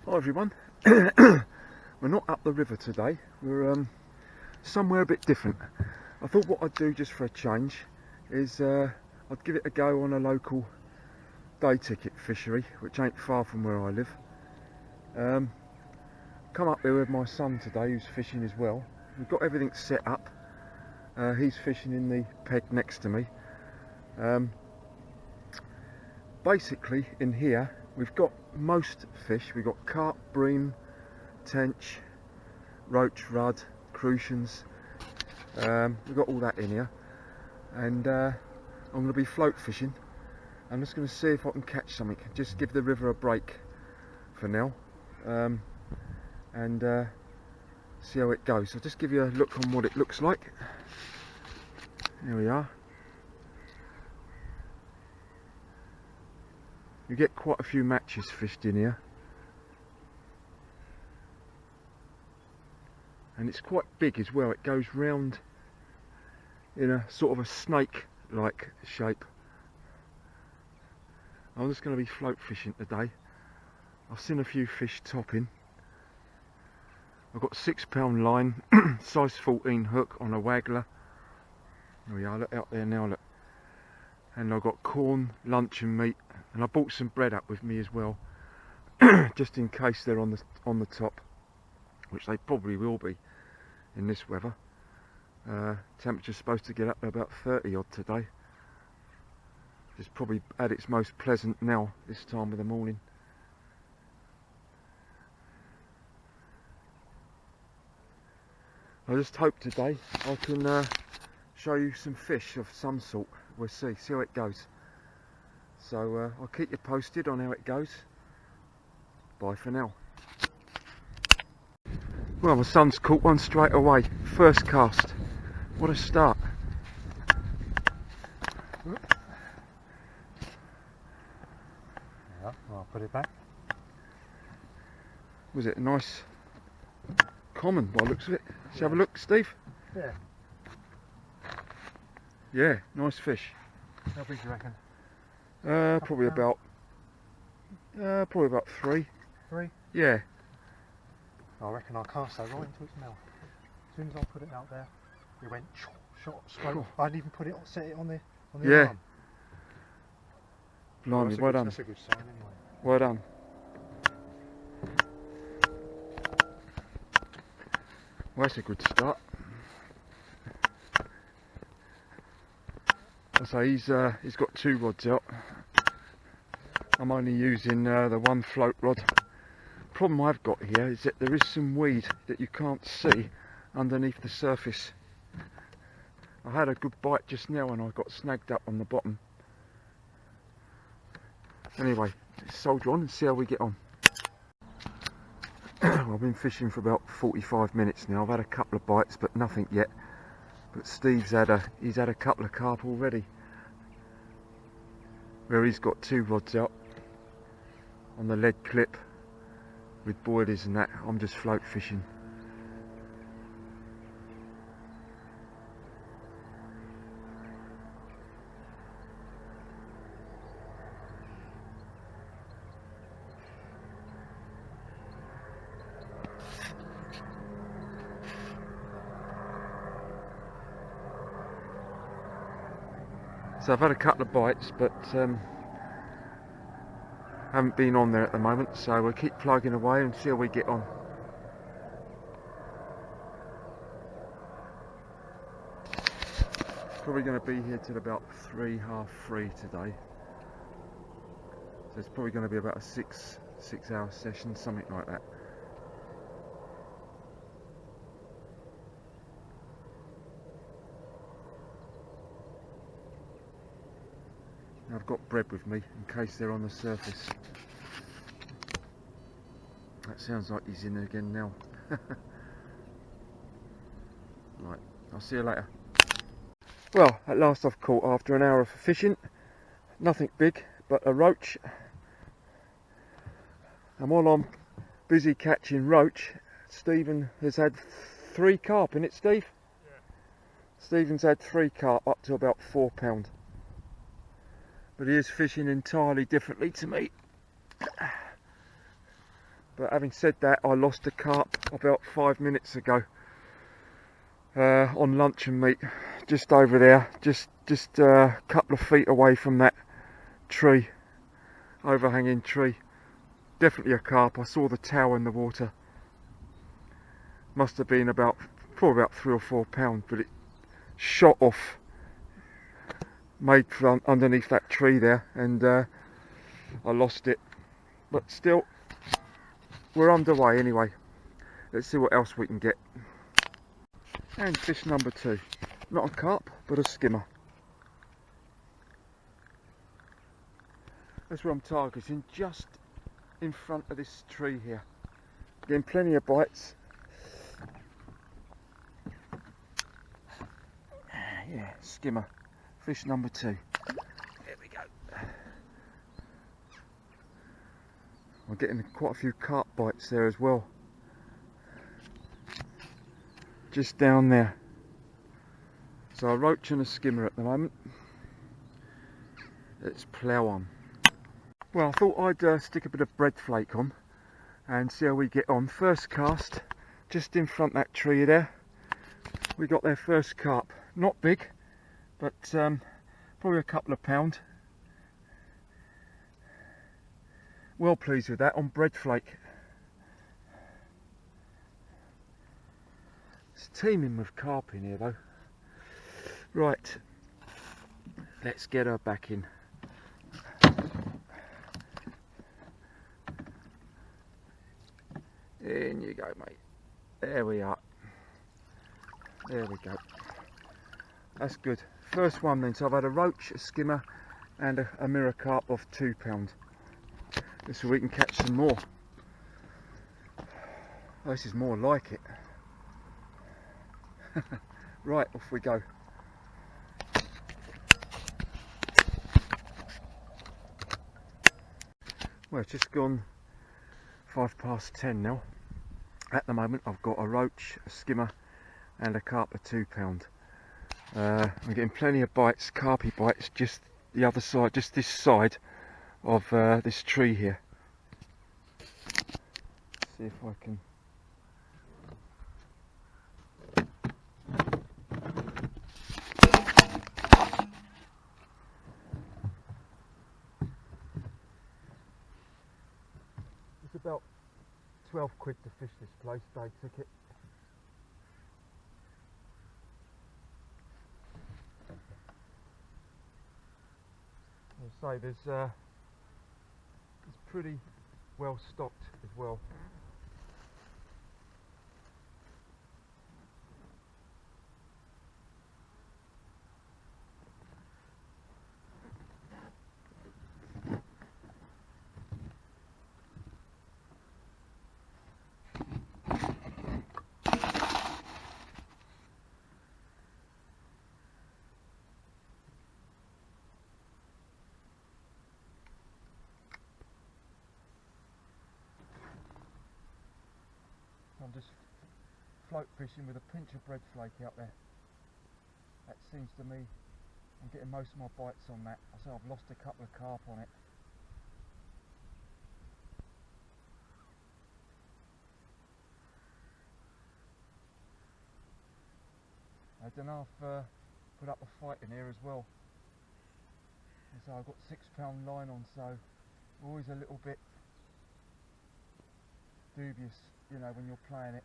Hi everyone. We're not up the river today, we're somewhere a bit different. I thought what I'd do just for a change is I'd give it a go on a local day ticket fishery, which ain't far from where I live. Come up here with my son today, who's fishing as well. We've got everything set up. He's fishing in the peg next to me. Basically in here we've got most fish. We've got carp, bream, tench, roach, rudd, crucians. We've got all that in here, and I'm going to be float fishing. I'm just going to see if I can catch something, just give the river a break for now, and see how it goes. I'll just give you a look on what it looks like. Here we are. You get quite a few matches fished in here, and it's quite big as well. It goes round in a sort of a snake like shape. I'm just going to be float fishing today. I've seen a few fish topping. I've got 6-pound line, size 14 hook on a waggler. There we are, look out there now, look. And I've got corn, luncheon meat, and I bought some bread up with me as well, just in case they're on the top, which they probably will be in this weather. Temperature's supposed to get up to about 30 odd today. It's probably at its most pleasant now this time of the morning. I just hope today I can show you some fish of some sort. We'll see how it goes. So I'll keep you posted on how it goes. Bye for now. Well, my son's caught one straight away. First cast. What a start. Yeah, I'll put it back. Was it a nice common by the looks of it? Let's have a look, Steve. Yeah. Yeah, nice fish. How big do you reckon? Probably about 3. 3? Yeah. I reckon I'll cast that right into its mouth. As soon as I put it out there, it went shot straight. Cool. I didn't even set it on the Yeah. arm. Blimey, well done. That's a good sign anyway. Well done. Well, that's a good start. So he's got 2 rods out. I'm only using the 1 float rod. Problem I've got here is that there is some weed that you can't see underneath the surface. I had a good bite just now and I got snagged up on the bottom. Anyway, let's soldier on and see how we get on. I've been fishing for about 45 minutes now. I've had a couple of bites but nothing yet. But Steve's had a couple of carp already, where he's got 2 rods out on the lead clip with boilies and that. I'm just float fishing. So I've had a couple of bites, but haven't been on there at the moment, so we'll keep plugging away and see how we get on. Probably going to be here till about 3, half 3 today. So it's probably going to be about a 6-hour session, something like that. I've got bread with me in case they're on the surface. That sounds like he's in again now. Right, I'll see you later. Well, at last I've caught after an hour of fishing. Nothing big, but a roach. And while I'm busy catching roach, Stephen has had 3 carp in it, Steve? Yeah. Stephen's had 3 carp up to about 4 pound. But he is fishing entirely differently to me. But having said that, I lost a carp about 5 minutes ago on luncheon meat, just over there, just a couple of feet away from that tree, overhanging tree. Definitely a carp. I saw the towel in the water. Must have been probably about 3 or 4 pounds, but it shot off, made from underneath that tree there, and I lost it. But still, we're underway anyway. Let's see what else we can get. And fish number 2. Not a carp, but a skimmer. That's where I'm targeting, just in front of this tree here. Getting plenty of bites. Yeah, skimmer. Fish number 2. There we go. I'm getting quite a few carp bites there as well. Just down there. So a roach and a skimmer at the moment. Let's plough on. Well, I thought I'd stick a bit of bread flake on and see how we get on. First cast, just in front of that tree there. We got their first carp. Not big, but probably a couple of pound. Well pleased with that on bread flake. It's teeming with carp in here though. Right, let's get her back in. In you go, mate. There we are. There we go. That's good. First one then. So I've had a roach, a skimmer, and a mirror carp of 2 pound. Let's see if we can catch some more. Oh, this is more like it. Right, off we go. Well, it's just gone 10:05 now. At the moment I've got a roach, a skimmer and a carp of 2 pound. I'm getting plenty of bites, carpy bites, just the other side, just this side of this tree here. Let's see if I can. It's about 12 quid to fish this place, day ticket. As I say, it's pretty well stocked as well. I'm just float fishing with a pinch of bread flake out there. That seems to me, I'm getting most of my bites on that. I say I've lost a couple of carp on it. I don't know if put up a fight in here as well. And so I've got 6 pound line on, so always a little bit dubious, you know, when you're playing it.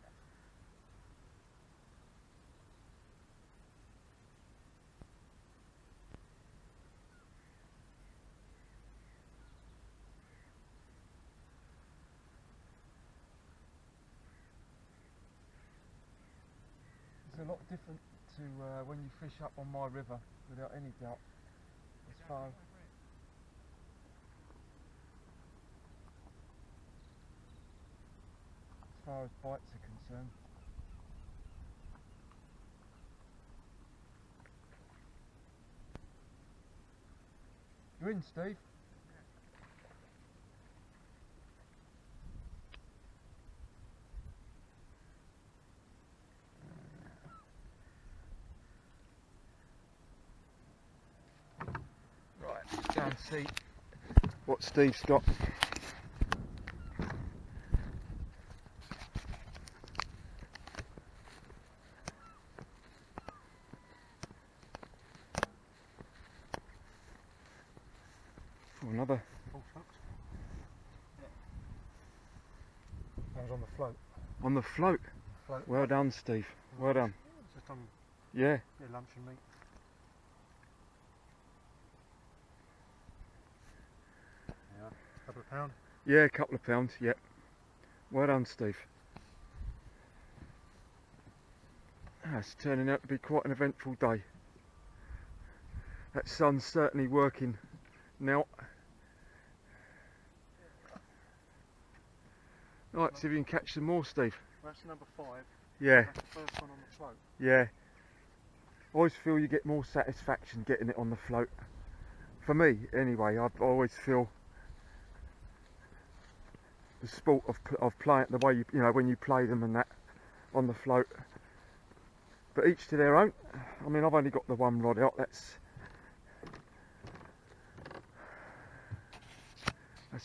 It's a lot different to when you fish up on my river, without any doubt. As far as bites are concerned. You in, Steve? Right, let's go and see what Steve's got. another. Oh, shucks. That was on the float. On the float. Float. Well done, Steve. Well done. Just on Yeah. lunch and meat. Yeah, couple of pound. Yeah, a couple of pounds, yep. Well done, Steve. It's turning out to be quite an eventful day. That sun's certainly working now. Right, see if you can catch some more, Steve. Well, that's number 5. Yeah, That's the first one on the float. yeah. I always feel you get more satisfaction getting it on the float. For me, anyway, I always feel the sport of playing the way you know when you play them and that on the float. But each to their own. I mean, I've only got the one rod out. That's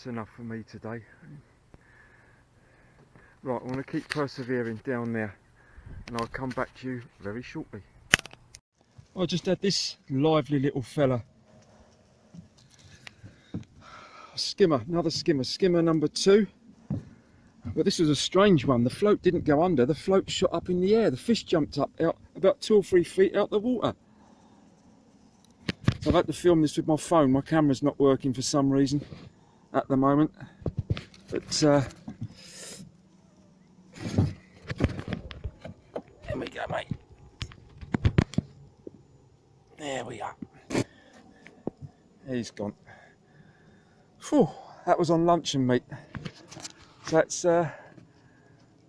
enough for me today. Right, I'm going to keep persevering down there, and I'll come back to you very shortly. I just had this lively little fella. Skimmer, another skimmer, skimmer number 2. But this was a strange one. The float didn't go under, the float shot up in the air. The fish jumped up out about 2 or 3 feet out the water. So I've had to film this with my phone. My camera's not working for some reason at the moment. But here we go, mate. There we are. He's gone. Phew, that was on luncheon meat. So that's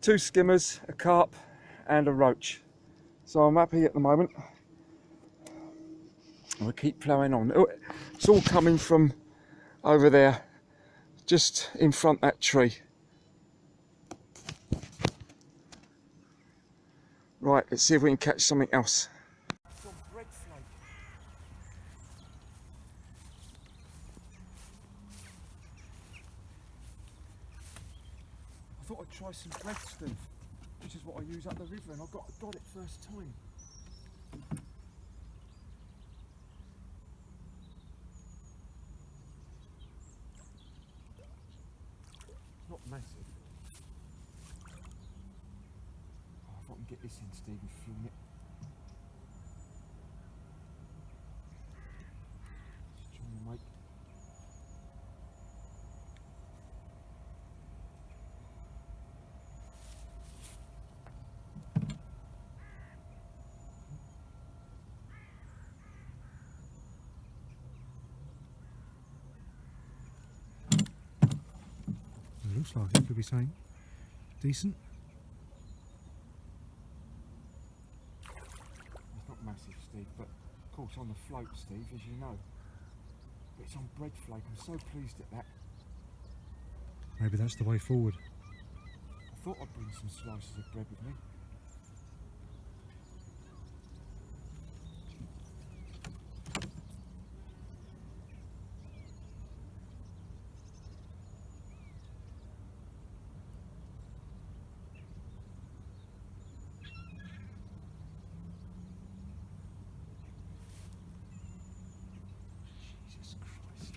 2 skimmers, a carp and a roach. So I'm happy at the moment. We'll keep ploughing on. It's all coming from over there, just in front of that tree. Right, let's see if we can catch something else. I thought I'd try some bread, Steve, which is what I use up the river, and I got it first time. It's not massive. Oh, if I can get this in, Steve, and film it. Just trying to make. It looks like it could be something decent. It's not massive, Steve, but of course on the float, Steve, as you know. But it's on bread flake. I'm so pleased at that. Maybe that's the way forward. I thought I'd bring some slices of bread with me. Jesus Christ.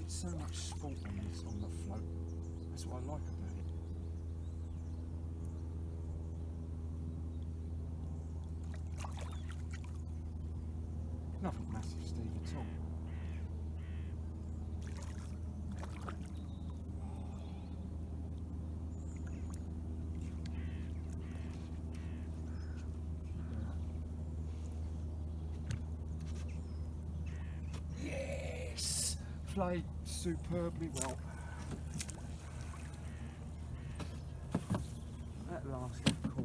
So much sport on the float. That's what I like about it. Nothing massive, Steve, at all. Yes! played superbly well. At last I caught.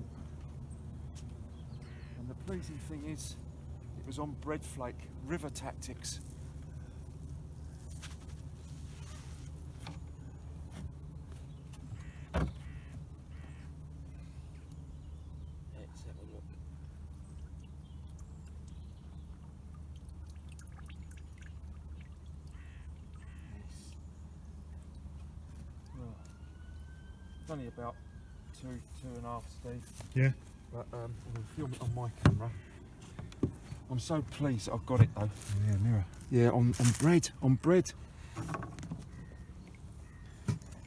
And the pleasing thing is, it was on bread flake, river tactics. Let's have a look. Yes. Oh. It's only about two and a half, Steve. Yeah. But I'm going to film it on my camera. I'm so pleased I've got it though. Yeah, mirror. Yeah, on bread. Let's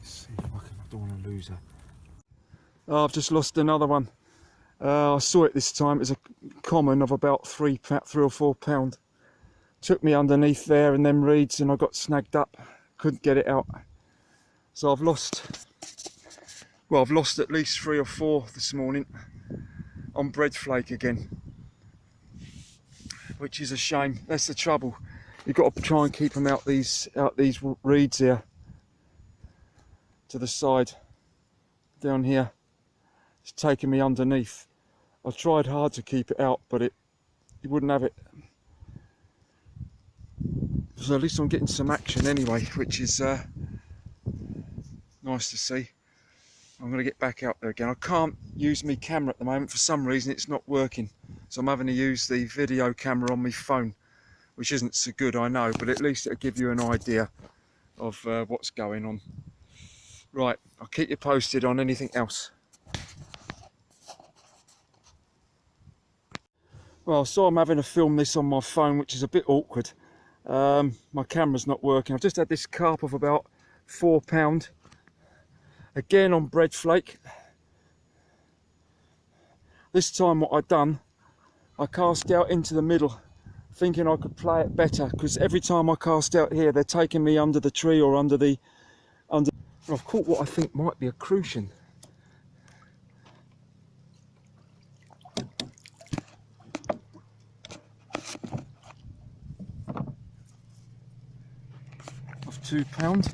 see if I don't want to lose her. Oh, I've just lost another one. I saw it this time. It's a common of about £3 or £4. Took me underneath there and them reeds, and I got snagged up. Couldn't get it out. So I've lost at least 3 or 4 this morning on bread flake again, which is a shame. That's the trouble. You've got to try and keep them out these reeds here to the side down here. It's taking me underneath. I tried hard to keep it out, but it wouldn't have it. So at least I'm getting some action anyway, which is nice to see. I'm going to get back out there again. I can't use my camera at the moment. For some reason it's not working, so I'm having to use the video camera on my phone, which isn't so good, I know, but at least it'll give you an idea of what's going on. Right, I'll keep you posted on anything else. Well, so I'm having to film this on my phone, which is a bit awkward. My camera's not working. I've just had this carp of about £4. Again on bread flake. This time what I've done, I cast out into the middle, thinking I could play it better, because every time I cast out here, they're taking me under the tree or under. I've caught what I think might be a crucian. Of £2.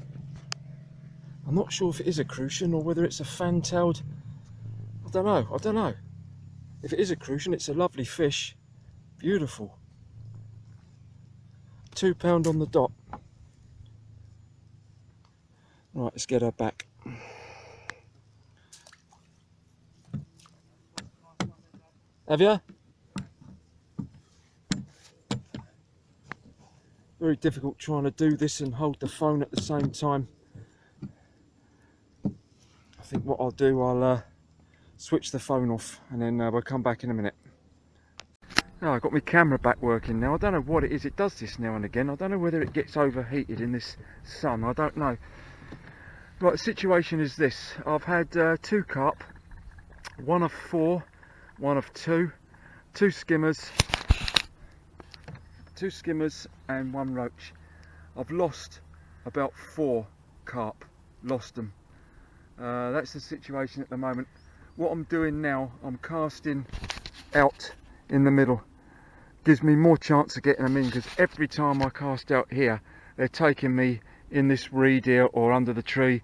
I'm not sure if it is a crucian or whether it's a fan-tailed. I don't know. If it is a crucian, it's a lovely fish. Beautiful. £2 on the dot. Right, let's get her back. Have you? Very difficult trying to do this and hold the phone at the same time. I think what I'll do, I'll switch the phone off and then we'll come back in a minute. Now I've got my camera back working now. I don't know what it is. It does this now and again. I don't know whether it gets overheated in this sun. I don't know. Right, the situation is this. I've had 2 carp, 1 of 4, 1 of 2, 2 skimmers and 1 roach. I've lost about 4 carp. Lost them. That's the situation at the moment. What I'm doing now, I'm casting out in the middle. Gives me more chance of getting them in, because every time I cast out here, they're taking me in this reed here or under the tree,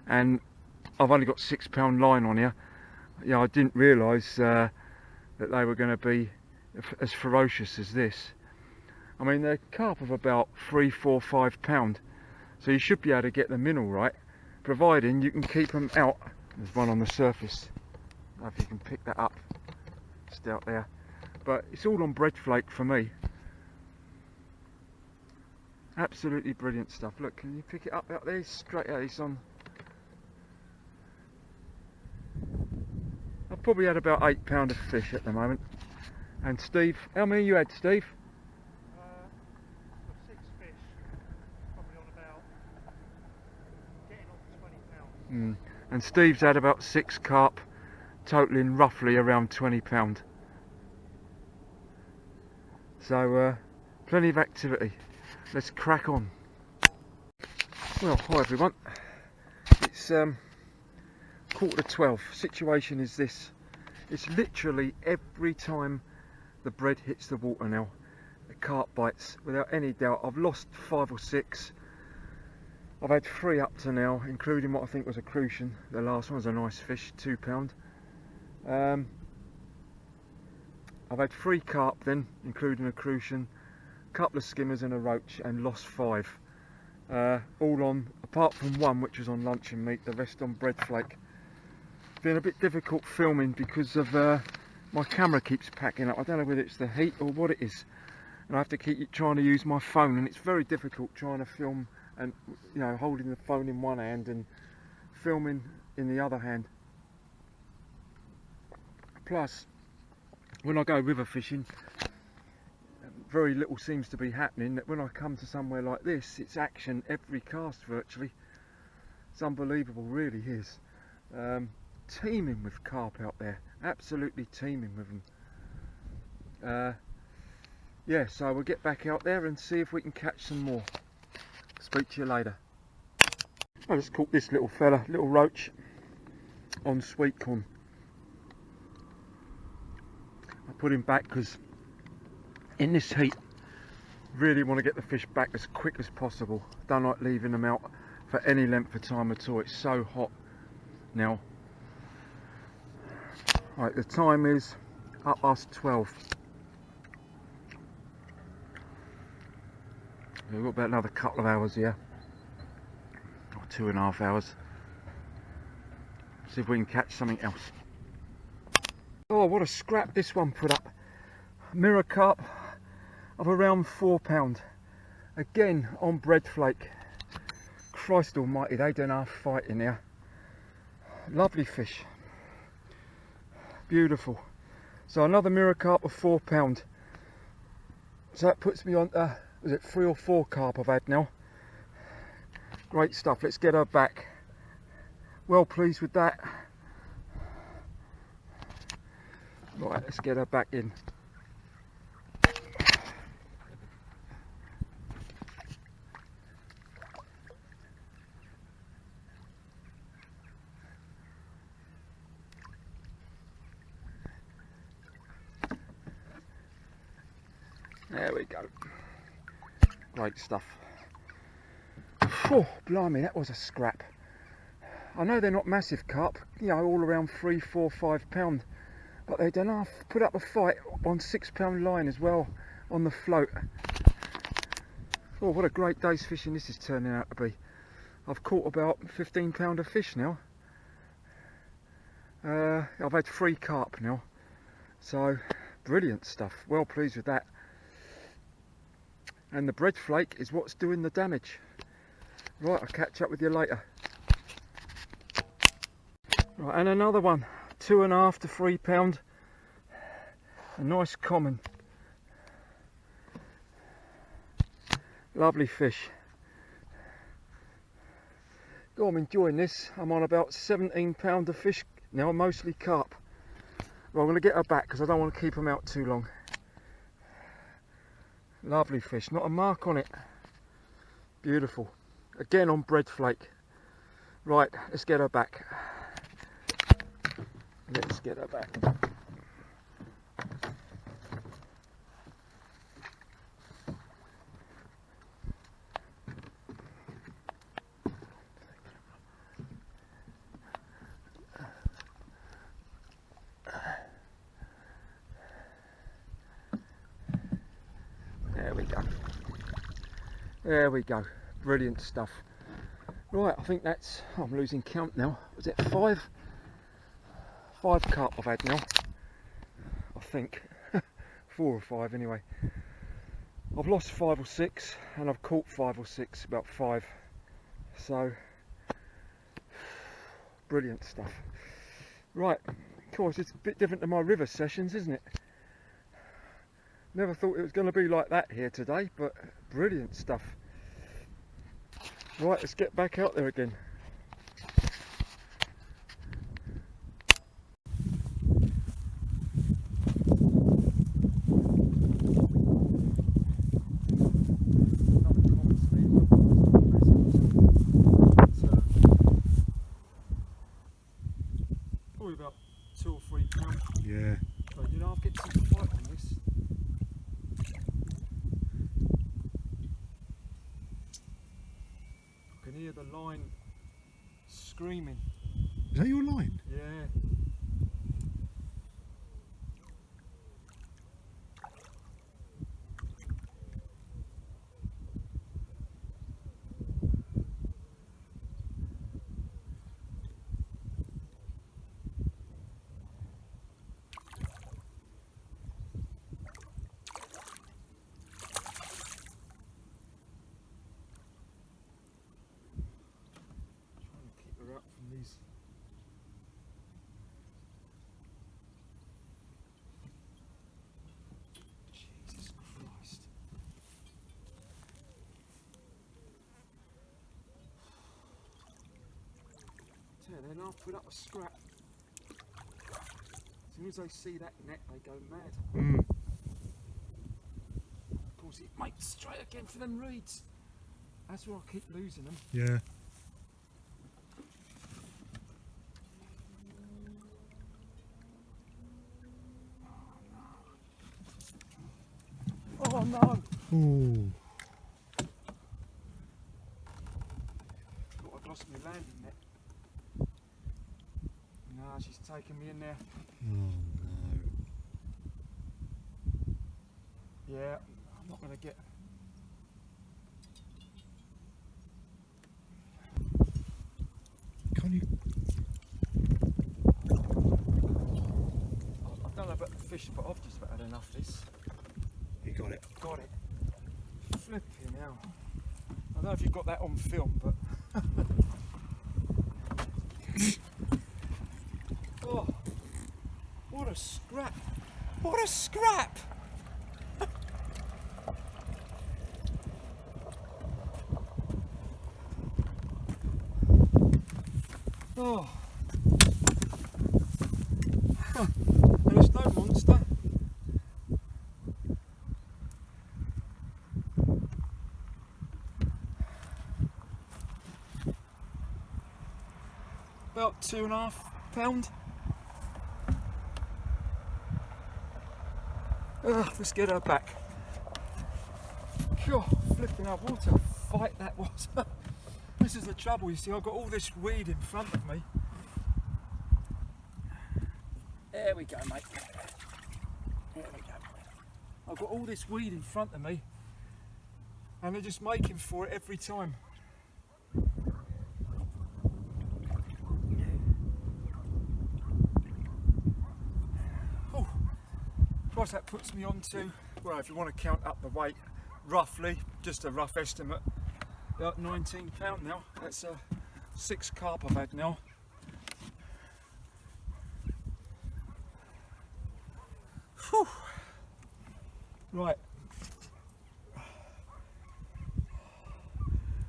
and I've only got £6 line on here. Yeah, I didn't realise that they were going to be as ferocious as this. I mean, they're carp of about £3, £4, £5, so you should be able to get them in all right, providing you can keep them out. There's one on the surface. I don't know if you can pick that up, just out there. But it's all on bread flake for me. Absolutely brilliant stuff. Look, can you pick it up out there? Straight out, it's on. I've probably had about £8 of fish at the moment. And Steve, how many you had, Steve? 6 fish, probably on about getting on to £20. And Steve's had about 6 carp, totaling roughly around £20. So plenty of activity. Let's crack on. Well, hi everyone. It's 11:45. Situation is this. It's literally every time the bread hits the water now, the carp bites, without any doubt. I've lost 5 or 6. I've had 3 up to now, including what I think was a crucian. The last one's a nice fish, £2. I've had 3 carp then, including a crucian, a couple of skimmers and a roach, and lost 5. All on, apart from one which was on luncheon meat, the rest on bread flake. Been a bit difficult filming because of my camera keeps packing up. I don't know whether it's the heat or what it is, and I have to keep trying to use my phone, and it's very difficult trying to film and, you know, holding the phone in one hand and filming in the other hand. Plus, when I go river fishing, very little seems to be happening. That when I come to somewhere like this, it's action every cast virtually. It's unbelievable, really is. Teeming with carp out there, absolutely teeming with them. Yeah, so we'll get back out there and see if we can catch some more. Speak to you later. I just caught this little fella, little roach, on sweet corn. I put him back because in this heat, really want to get the fish back as quick as possible. Don't like leaving them out for any length of time at all. It's so hot now. Right, the time is 12:30. We've got about another couple of hours here, or 2.5 hours. See if we can catch something else. Oh, what a scrap this one put up. Mirror carp of around £4. Again on bread flake. Christ almighty, they don't half fight in here. Lovely fish. Beautiful. So another mirror carp of £4. So that puts me on, was it 3 or 4 carp I've had now? Great stuff. Let's get her back. Well pleased with that. Right, let's get her back in. There we go. Great stuff. Oh, blimey, that was a scrap. I know they're not massive carp, you know, all around 3, 4, 5 pound, but they don't half put up a fight on 6 pound line as well on the float. Oh, what a great day's fishing this is turning out to be. I've caught about 15 pound of fish now. I've had 3 carp now, so brilliant stuff. Well pleased with that. And the bread flake is what's doing the damage. Right, I'll catch up with you later. Right, and another one, 2.5 to 3 pound. A nice common. Lovely fish. Oh, I'm enjoying this. I'm on about 17 pound of fish now, mostly carp. Well, I'm going to get her back because I don't want to keep them out too long. Lovely fish, not a mark on it. Beautiful. Again on bread flake. Right, let's get her back. Let's get her back. There we go. There we go. Brilliant stuff. Right, I think that's, I'm losing count now. Was it 5? 5 carp I've had now. I think. 4 or 5 anyway. I've lost 5 or 6 and I've caught 5 or 6, about 5. So, brilliant stuff. Right, of course it's a bit different to my river sessions, isn't it? Never thought it was going to be like that here today, but brilliant stuff. Right, let's get back out there again. Probably about 2 or 3 pounds. Yeah. But you know, I'll get some fight on this. I can hear line screaming. Is that your line? Yeah. Out from these. Jesus Christ. Yeah, then I'll put up a scrap. As soon as they see that net, they go mad. Of course, it makes straight again for them reeds. That's why I keep losing them. Yeah. Oh no! Ooh. Thought I'd lost my landing net. No, she's taking me in there. Oh no. Yeah, I'm not going to get. Can't you? I don't know about the fish, but I've just about had enough of this. You got it. Got it. Flipping hell. I don't know if you've got that on film, but. Oh, what a scrap! What a scrap! Oh, and it's no monster. About 2.5 pound. Let's get her back. God, flipping out, what a fight that was. This is the trouble, you see, I've got all this weed in front of me. There we go, mate. There we go. I've got all this weed in front of me, and they're just making for it every time. Oh, Christ, that puts me on to, well, if you want to count up the weight, roughly, just a rough estimate, about £19 now. That's a 6 carp I've had now. Whew. Right.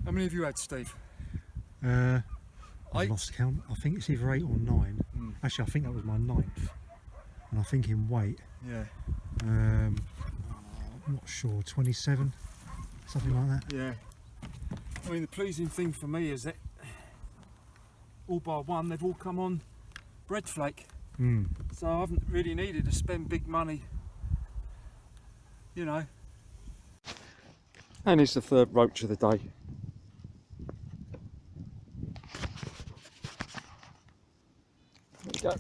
How many have you had, Steve? I've 8? lost count. I think it's either 8 or 9. Actually, I think that was my 9th. And I think in weight, Yeah. I'm not sure, 27, something like that. Yeah. I mean, the pleasing thing for me is that all bar one, they've all come on bread flake. So I haven't really needed to spend big money, you know. And it's the third roach of the day. There you go.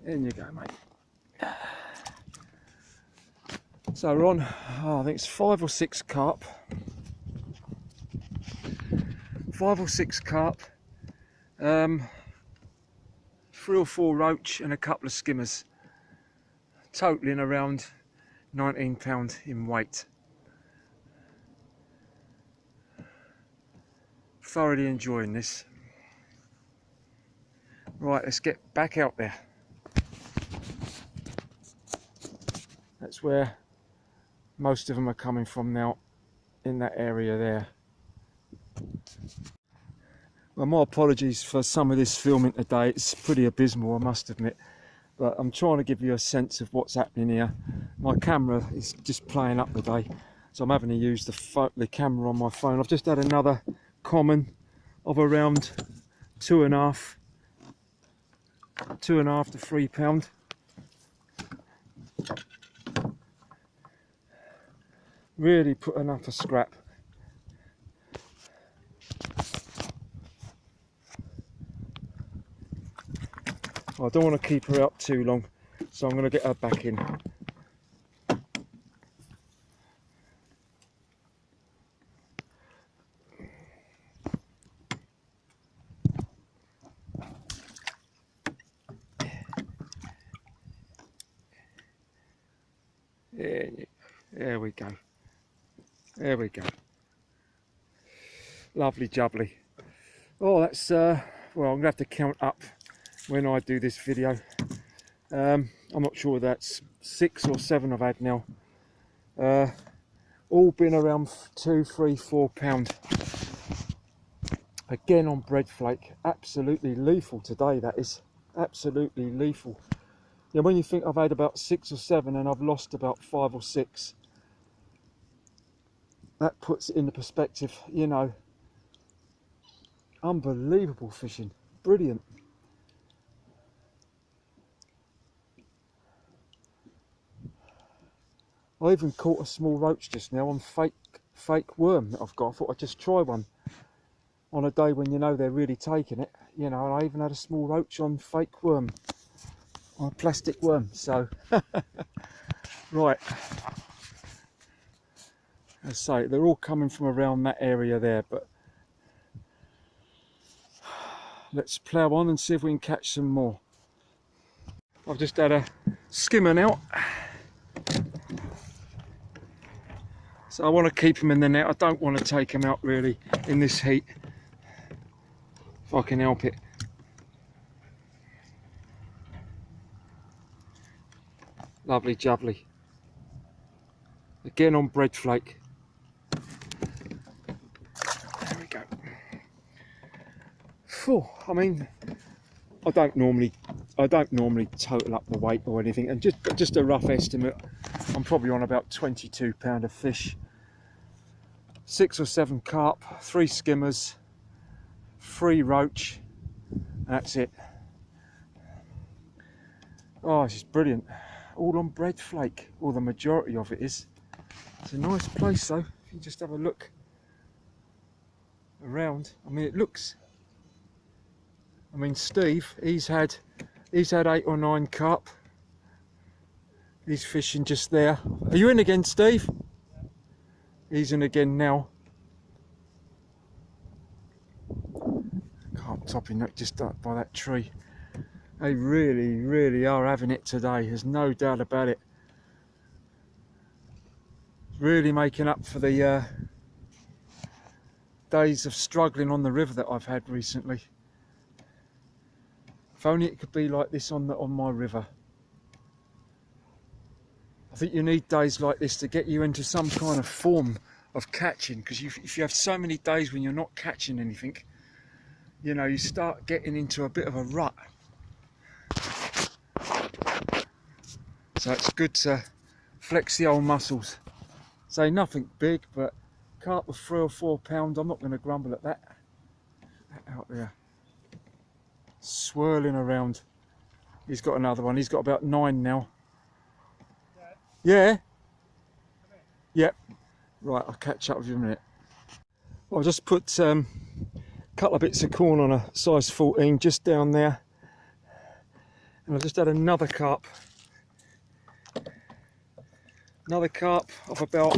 In you go, mate. So we're on, I think it's 5 or 6 carp. 5 or 6 carp. 3 or 4 roach and a couple of skimmers, totaling around £19 in weight. Thoroughly enjoying this. Right, let's get back out there. That's where most of them are coming from now, in that area there. Well, my apologies for some of this filming today. It's pretty abysmal, I must admit, but I'm trying to give you a sense of what's happening here. My camera is just playing up today, so I'm having to use the camera on my phone. I've just had another common of around 2.5 to £3. Really putting up a scrap. I don't want to keep her out too long, so I'm going to get her back in. There we go. There we go. Lovely jubbly. Oh, that's well, I'm gonna have to count up when I do this video. I'm not sure, that's 6 or 7 I've had now. All been around 2, 3, 4 pound. Again on bread flake. Absolutely lethal today, that is. Absolutely lethal. Yeah, when you think I've had about 6 or 7 and I've lost about 5 or 6, that puts it into perspective, you know. Unbelievable fishing. Brilliant. I even caught a small roach just now on fake worm that I've got. I thought I'd just try one on a day when you know they're really taking it, you know. And I even had a small roach on fake worm, on a plastic worm. So right, as I say, they're all coming from around that area there, but let's plough on and see if we can catch some more. I've just had a skimmer out, so I want to keep them in the net. I don't want to take them out really in this heat, if I can help it. Lovely jubbly. Again on bread flake. There we go. Phew, I mean, I don't normally total up the weight or anything, and just a rough estimate, I'm probably on about 22 pound of fish. 6 or 7 carp, 3 skimmers, 3 roach, and that's it. Oh, this is brilliant. All on bread flake, or the majority of it is. It's a nice place though, if you just have a look around. I mean, it looks, I mean, Steve, he's had 8 or 9 carp. He's fishing just there. Are you in again, Steve? He's in again now. Carp topping that just up by that tree. They really are having it today. There's no doubt about it. Really making up for the days of struggling on the river that I've had recently. If only it could be like this on my river. I think you need days like this to get you into some kind of form of catching, because if you have so many days when you're not catching anything, you know, you start getting into a bit of a rut. So it's good to flex the old muscles. Say nothing big, but carp with 3 or 4 pounds, I'm not going to grumble at that. Out there, swirling around. He's got another one. He's got about 9 now. Yeah. Yep. Right, I'll catch up with you in a minute. Well, I just put a couple of bits of corn on a size 14 just down there, and I just had another carp. Another carp of about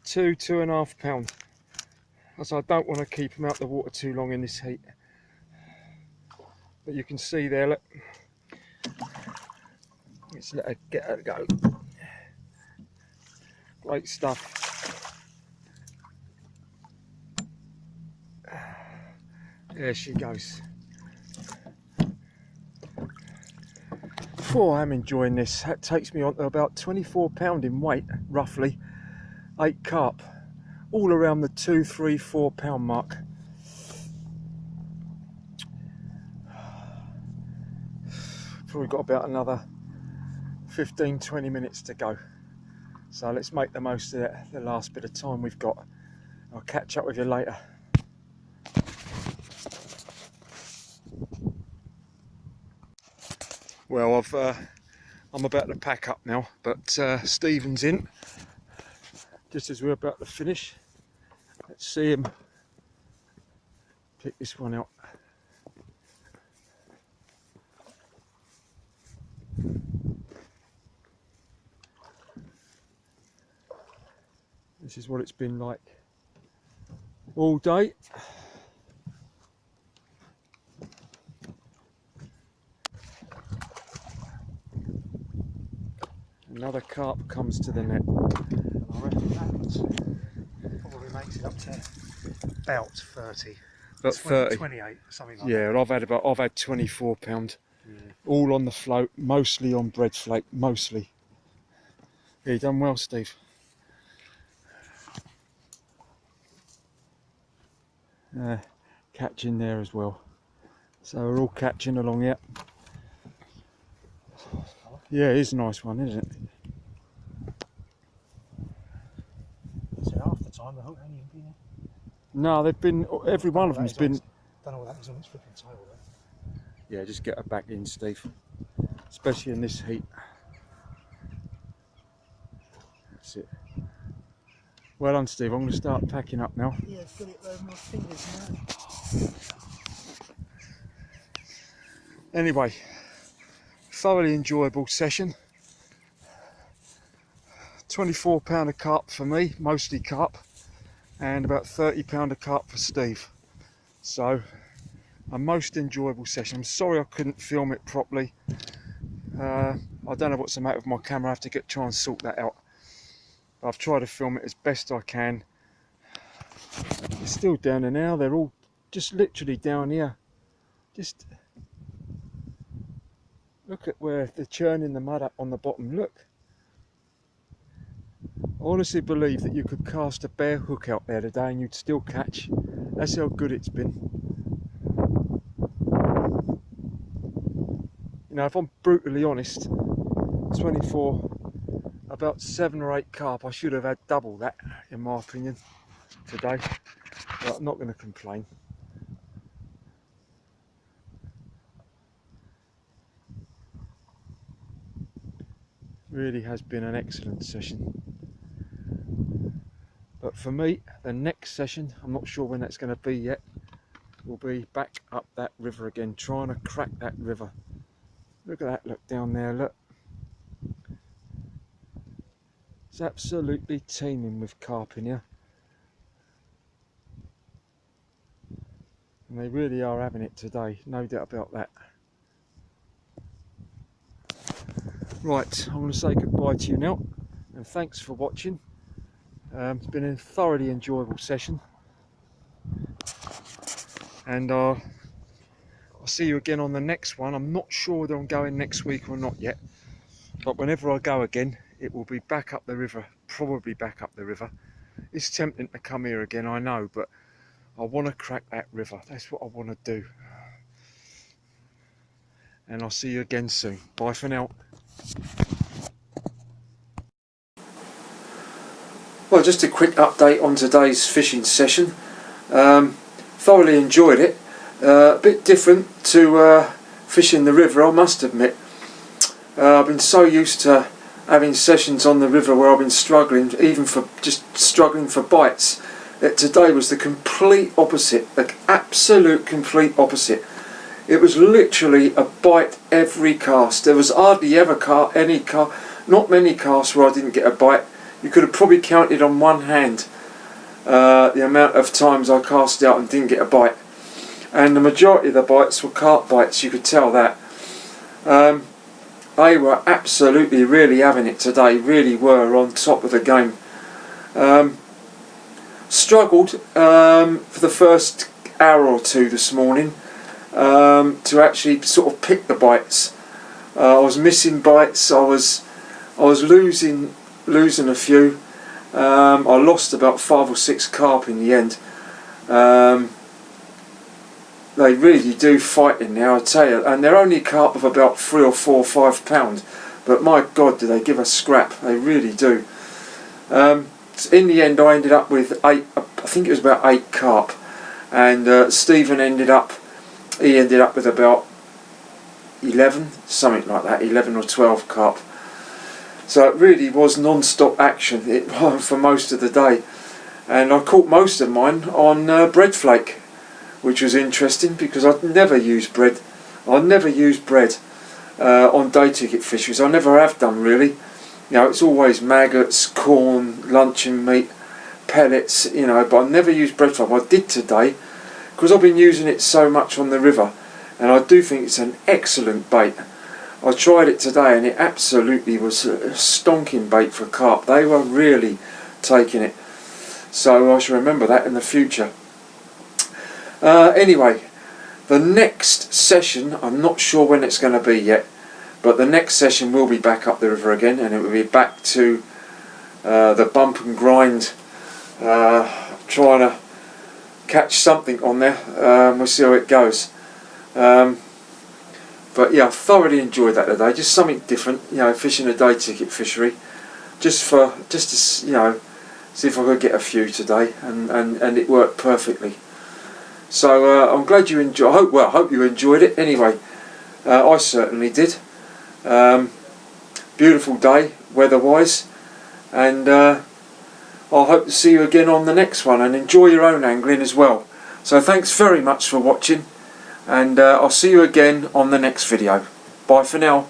2.5 pounds. So I don't want to keep them out the water too long in this heat. But you can see there, look. Let's let her get her go. Great stuff. There she goes. Oh, I'm enjoying this. That takes me on to about 24 pound in weight, roughly. 8 carp, all around the 2, 3, 4 pound mark. Probably got about another 15-20 minutes to go. So let's make the most of that, the last bit of time we've got. I'll catch up with you later. Well, I'm about to pack up now, but Stephen's in just as we're about to finish. Let's see him pick this one out. This is what it's been like all day. Another carp comes to the net. And I reckon that probably makes it up to about 30. About 30. 28, something like Yeah, that. I've had 24 pound. Yeah. All on the float, mostly on bread flake, mostly. Yeah, you done well, Steve. Catching there as well. So we're all catching along here. Yeah, it is a nice one, isn't it? So half the time the hook ain't even been there. No, they've been, every one of them's been. Don't know what that is on its flipping tail there. Yeah, just get her back in, Steve. Especially in this heat. That's it. Well done, Steve. I'm going to start packing up now. Yeah, I've got it over my fingers now. Anyway, thoroughly enjoyable session. 24 pound a carp for me, mostly carp, and about 30 pound a carp for Steve. So, a most enjoyable session. I'm sorry I couldn't film it properly. I don't know what's the matter with my camera. I have to try and sort that out. But I've tried to film it as best I can. They're still down there now. They're all just literally down here. Just look at where they're churning the mud up on the bottom. Look. I honestly believe that you could cast a bare hook out there today and you'd still catch. That's how good it's been. You know, if I'm brutally honest, 24, about 7 or 8 carp, I should have had double that, in my opinion, today. But I'm not going to complain. Really has been an excellent session. But for me, the next session, I'm not sure when that's going to be yet, will be back up that river again, trying to crack that river. Look at that, look down there, look. It's absolutely teeming with carp in here. And they really are having it today, no doubt about that. Right, I'm going to say goodbye to you now, and thanks for watching. It's been a thoroughly enjoyable session, and I'll see you again on the next one. I'm not sure whether I'm going next week or not yet, but whenever I go again, it will be back up the river, probably back up the river. It's tempting to come here again, I know, but I want to crack that river. That's what I want to do. And I'll see you again soon. Bye for now. Well, just a quick update on today's fishing session. Thoroughly enjoyed it. A bit different to fishing the river, I must admit. I've been so used to having sessions on the river where I've been struggling, even for just struggling for bites. Today was the complete opposite, the absolute complete opposite. It was literally a bite every cast. There was hardly ever not many casts where I didn't get a bite. You could have probably counted on one hand the amount of times I cast out and didn't get a bite. And the majority of the bites were carp bites, you could tell that. They were absolutely really having it today, really were on top of the game. Struggled for the first hour or two this morning to actually sort of pick the bites. I was missing bites, I was losing a few. I lost about 5 or 6 carp in the end. They really do fight in there, I tell you, and they're only carp of about 3 or 4 or 5 pound, but my God, do they give a scrap, they really do. In the end I ended up with 8, I think it was about 8 carp, and Stephen ended up with about 11, something like that, 11 or 12 carp. So it really was non-stop action for most of the day, and I caught most of mine on bread flake, which was interesting because I'd never used bread. I never used bread on day ticket fisheries. I never have done really. You know, it's always maggots, corn, luncheon meat, pellets, you know, but I never use breadfruit. I did today because I've been using it so much on the river, and I do think it's an excellent bait. I tried it today and it absolutely was a stonking bait for carp. They were really taking it, so I shall remember that in the future. Anyway, the next session, I'm not sure when it's going to be yet, but the next session will be back up the river again, and it will be back to the bump and grind, trying to catch something on there. We'll see how it goes. But yeah, I thoroughly enjoyed that today. Just something different, you know, fishing a day ticket fishery, just to, you know, see if I could get a few today, and it worked perfectly. So I'm glad you enjoyed. I hope you enjoyed it. Anyway, I certainly did. Beautiful day, weather-wise, and I'll hope to see you again on the next one, and enjoy your own angling as well. So thanks very much for watching, and I'll see you again on the next video. Bye for now.